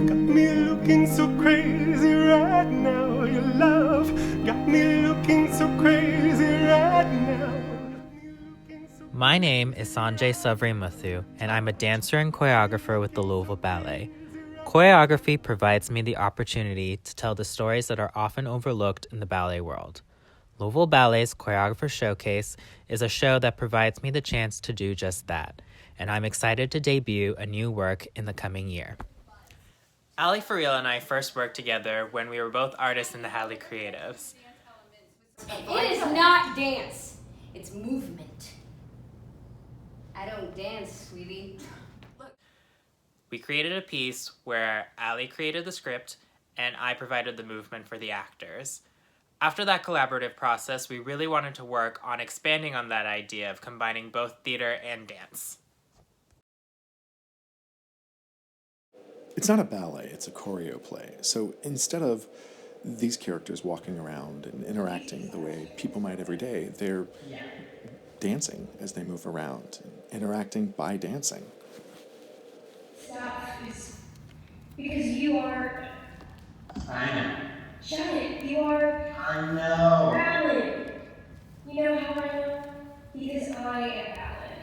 got me looking so crazy right now. Your love got me looking so crazy right now. My name is Sanjay Saverimuttu, and I'm a dancer and choreographer with the Louisville Ballet. Choreography provides me the opportunity to tell the stories that are often overlooked in the ballet world. Louisville Ballet's Choreographer Showcase is a show that provides me the chance to do just that, and I'm excited to debut a new work in the coming year. Allie, Fireel, and I first worked together when we were both artists in the Hadley Creatives. It is not dance, it's movement. I don't dance, sweetie. We created a piece where Allie created the script and I provided the movement for the actors. After that collaborative process, we really wanted to work on expanding on that idea of combining both theater and dance. It's not a ballet, it's a choreo-play. So instead of these characters walking around and interacting the way people might every day, they're dancing as they move around, interacting by dancing. Stop, because you are... I know. Shut it, you are... I know. Valid. You know how I know? Because I am valid.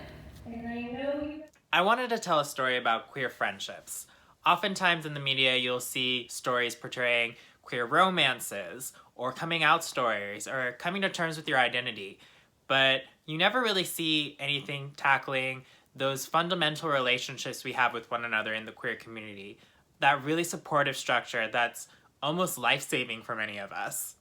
And I know you... I wanted to tell a story about queer friendships. Oftentimes in the media, you'll see stories portraying queer romances, or coming out stories, or coming to terms with your identity. But you never really see anything tackling those fundamental relationships we have with one another in the queer community. That really supportive structure that's almost life-saving for many of us.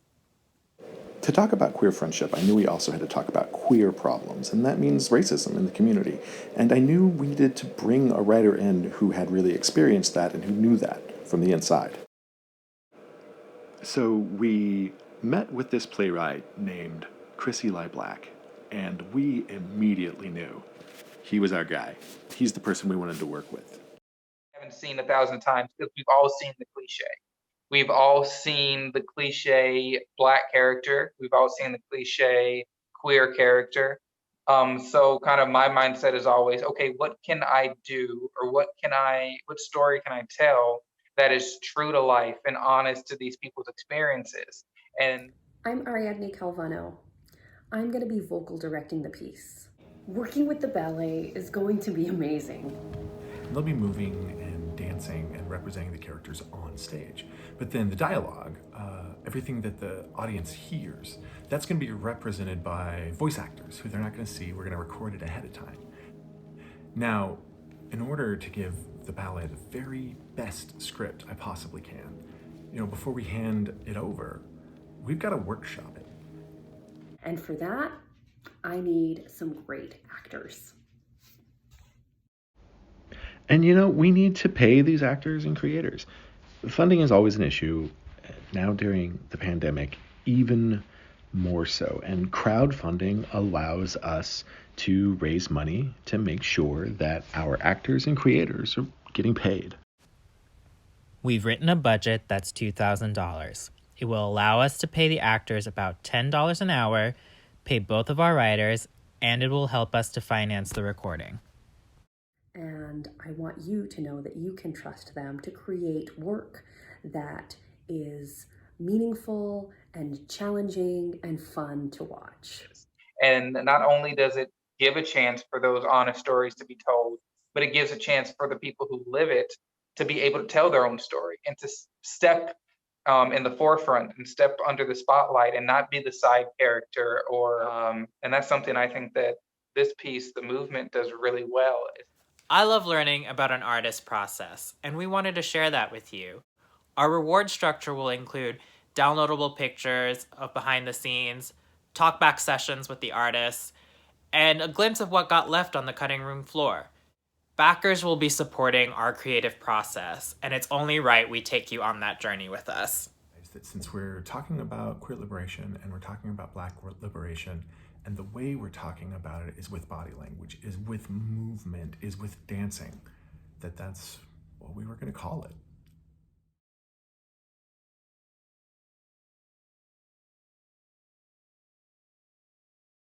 To talk about queer friendship, I knew we also had to talk about queer problems, and that means racism in the community. And I knew we needed to bring a writer in who had really experienced that and who knew that from the inside. So we met with this playwright named Cris Eli Blak, and we immediately knew he was our guy. He's the person we wanted to work with. Haven't seen 1,000 times because we've all seen the cliche. We've all seen the cliche Black character. We've all seen the cliche queer character. So kind of my mindset is always, okay, what can I do, or what story can I tell that is true to life and honest to these people's experiences? And I'm Ariadne Calvano. I'm going to be vocal directing the piece. Working with the ballet is going to be amazing. They'll be moving and dancing and representing the characters on stage. But then the dialogue, everything that the audience hears, that's going to be represented by voice actors who they're not going to see. We're going to record it ahead of time. Now, in order to give the ballet the very best script I possibly can, before we hand it over, we've got to workshop it. And for that, I need some great actors. And we need to pay these actors and creators. Funding is always an issue. Now during the pandemic, even more so. And crowdfunding allows us to raise money to make sure that our actors and creators are getting paid. We've written a budget that's $2,000. It will allow us to pay the actors about $10 an hour, pay both of our writers, and it will help us to finance the recording. And I want you to know that you can trust them to create work that is meaningful and challenging and fun to watch. And not only does it give a chance for those honest stories to be told, but it gives a chance for the people who live it to be able to tell their own story and to step in the forefront and step under the spotlight and not be the side character and that's something I think that this piece, the movement, does really well. I love learning about an artist's process, and we wanted to share that with you. Our reward structure will include downloadable pictures of behind the scenes, talkback sessions with the artists, and a glimpse of what got left on the cutting room floor. Backers will be supporting our creative process, and it's only right we take you on that journey with us. That since we're talking about queer liberation and we're talking about Black liberation, and the way we're talking about it is with body language, is with movement, is with dancing, that's what we were going to call it.